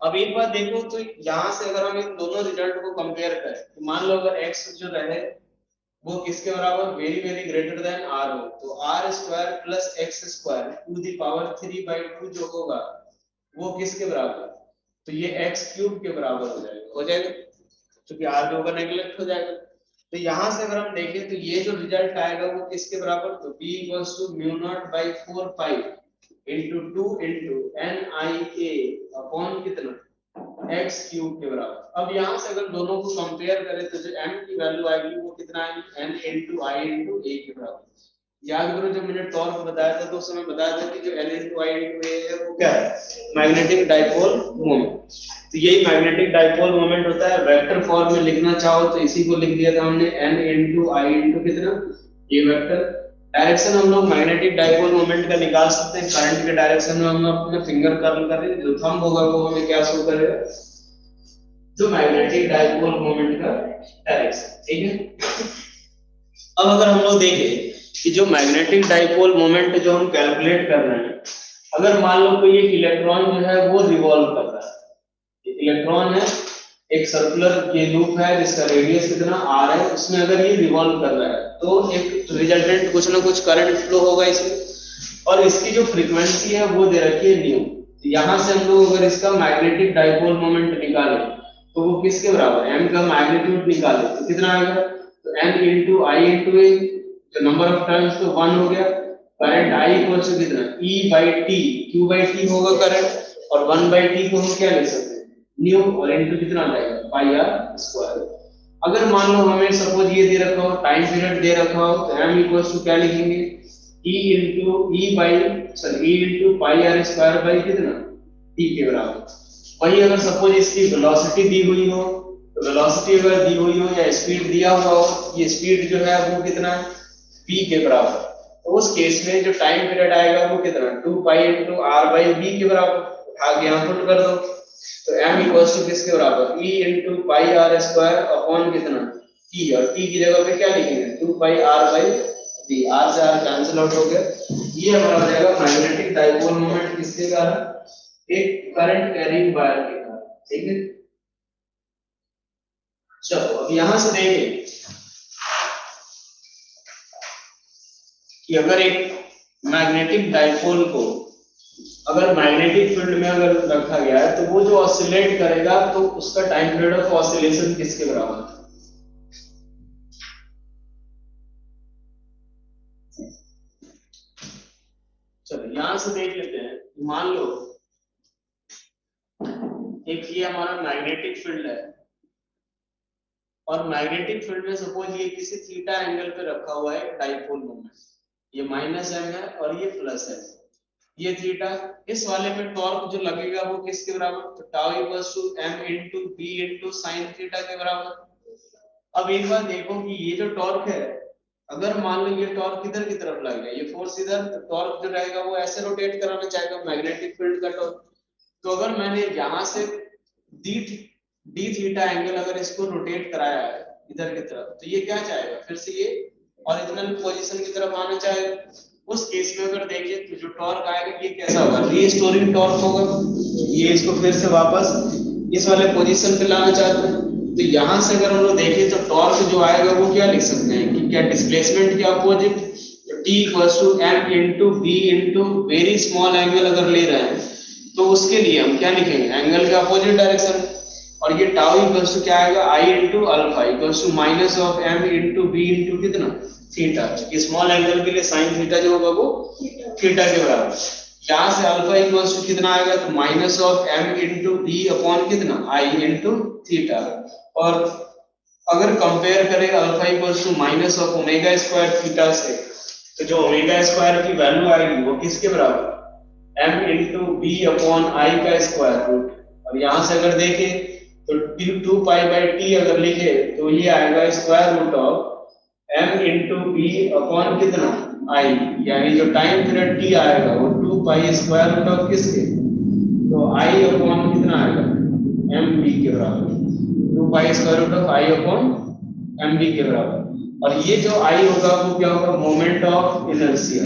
अब एक बात देखो, तो यहां से अगर हम इन दोनों रिजल्ट को कंपेयर करें, तो मान लो अगर x जो रहे वो किसके बराबर, very very greater than r हो, तो R square plus X square to the power 3/2 जो होगा वो किसके बराबर, तो ये x क्यूब के बराबर हो जाएगा, क्योंकि r जो होगा नेगलेक्ट हो जाएगा। तो यहां से अगर हम देखें तो ये जो रिजल्ट आएगा वो किसके बराबर, तो b equals to mu naught by 4 pi into 2 into N I A upon कितना, x क्यूब के बराबर। अब यहां से अगर दोनों को कंपेयर करें तो जो m की वैल्यू आएगी वो कितना आएगी, n into I into a के बराबर। याद करो जब मैंने टॉर्क बताया था तो उस समय बताया था कि जो n into I into a है वो क्या है, मैग्नेटिक डाइपोल मोमेंट। तो यही मैग्नेटिक डाइपोल मोमेंट होता है। वेक्टर फॉर्म में लिखना चाहो तो इसी को लिख दिया था हमने, n इंटू आई इंटू कितना, ये वेक्टर। डायरेक्शन हम लोग मैग्नेटिक डाइपोल मोमेंट का निकाल सकते हैं, करंट के डायरेक्शन में हम अपना फिंगर कर्ल करें, जो थंब होगा वो हमें क्या शो करेगा, जो मैग्नेटिक डाइपोल मोमेंट का डायरेक्शन। ठीक है। अब अगर हम लोग देखें कि जो मैग्नेटिक डाइपोल मोमेंट जो हम कैलकुलेट कर रहे हैं, अगर मान लो कोई एक इलेक्ट्रॉन जो है वो रिवॉल्व कर रहा है, इलेक्ट्रॉन है, एक सर्कुलर ये लूप है जिसका रेडियस कितना r है, उसमें अगर ये रिवॉल्व कर रहा है तो एक रिजल्टेंट कुछ ना कुछ करंट फ्लो होगा इसमें, और इसकी जो फ्रीक्वेंसी है वो दे रखी है न्यू। तो यहां से हम लोग अगर इसका मैग्नेटिक डाइपोल मोमेंट निकालें तो वो किसके बराबर है, m का मैग्नीट्यूड निकाले तो कितना आएगा, तो n इंटू आई इंटू ए, जो नंबर ऑफ टर्न्स तो 1 हो गया, करंट I इक्वल टू कितना, E by T, Q by T होगा करंट, और 1 बाई टी को हम क्या लिख सकते हैं, न्यू, और इनटू कितना आ जाएगा, पाई आर स्क्वायर। अगर मान लो हमें सपोज ये दे रखा हो, टाइम पीरियड दे रखा हो, तो m इक्वल टू क्या लिखेंगे, E into E into pi R square by कितना, t के बराबर। वही अगर सपोज इसकी वेलोसिटी दी हुई हो, तो वेलोसिटी अगर दी हुई हो या स्पीड दिया हुआ हो, ये स्पीड जो है वो कितना है, v के बराबर, तो उस केस में जो टाइम पीरियड आएगा वो कितना, 2 pi into R by B के बराबर। उठा के यहाँ पुट कर दो, तो m इक्वल्स टू किसके बराबर, e into pi R square upon कितना, t, और t की जगह पे क्या लिखेंगे, 2 पाई आर बाई बी, आर से आर कैंसिल आउट हो गया। ये हमारा हो जाएगा मैग्नेटिक डाइपोल मोमेंट किसके कारण, एक करंट कैरिंग वायर के कारण। ठीक है। चलो अब यहां से देखें कि अगर एक मैग्नेटिक डाइपोल को अगर मैग्नेटिक फील्ड में अगर रखा गया है तो वो जो ऑसिलेट करेगा तो उसका टाइम पीरियड ऑफ ऑसिलेशन किसके बराबर है, चलो यहां से देख लेते हैं। मान लो एक ये हमारा मैग्नेटिक फील्ड है, और मैग्नेटिक फील्ड में सपोज ये किसी थीटा एंगल पे रखा हुआ है डाइपोल मोमेंट, ये माइनस एम है और ये प्लस है, ये थीटा। इस वाले में टॉर्क जो लगेगा वो किसके बराबर, तो tau equals to m into B into sine theta के बराबर। अब एक बात देखो कि ये जो टॉर्क है, अगर मान लो ये टॉर्क किधर की तरफ लगेगा, ये फोर्स इधर, तो टॉर्क जो रहेगा वो ऐसे रोटेट कराना चाहेगा मैग्नेटिक फील्ड का टॉर्क। तो अगर मैंने यहाँ से डी डी थीटा एंगल अगर इसको रोटेट कराया है इधर की तरफ, तो ये क्या चाहेगा, फिर से ये ओरिजिनल पोजीशन की तरफ आना चाहेगा। उस केस में अगर देखें तो जो टॉर्क आएगा ये कैसा होगा, रीस्टोरिंग टॉर्क होगा, ये इसको फिर से वापस इस वाले पोजीशन पे लाना चाहते हैं। तो यहां से अगर हम लोग देखें तो टॉर्क जो आएगा वो क्या लिख सकते हैं कि क्या डिस्प्लेसमेंट के opposite, t equals to m into B into very small angle अगर ले रहे हैं तो उसके लिए हम क्या लिखेंगे, एंगल के अपोजिट डायरेक्शन। और ये टाउ इक्वल्स टू क्या आएगा, i into alpha equals to minus of m into B into कितना, थीटा। ये स्मॉल एंगल के लिए साइन थीटा जो होगा वो थीटा के बराबर। यहाँ से अल्फा इक्वल्स टू कितना आएगा, तो minus of m into B upon कितना, i इंटू थीटा। और अगर कंपेयर करें alpha equals to minus of omega square theta से, तो जो ओमेगा स्क्वायर की वैल्यू आएगी वो किसके बराबर, m into B upon I का स्क्वायर रूट। और यहां से अगर देखें तो 2 पाई बाई टी अगर लिखे तो ये आएगा square root of m into B upon कितना, आई, यानी जो टाइम पीरियड टी आएगा वो 2 पाई स्क्वायर रूट ऑफ किसके, तो आई अपॉन कितना आएगा, एम बी के बराबर, 2 pi square root of I upon M B के बराबर। और ये जो आई होगा वो क्या होगा, मोमेंट ऑफ इनर्शिया,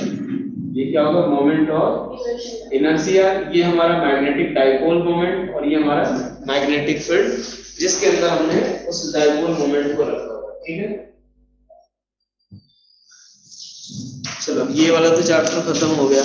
ये क्या होगा, मोमेंट ऑफ इनर्शिया। ये हमारा मैग्नेटिक डाइपोल मोमेंट और ये हमारा मैग्नेटिक फील्ड जिसके अंदर हमने उस डाइपोल मोमेंट को रखा हुआ, ठीक है। चलो ये वाला तो चैप्टर खत्म हो गया।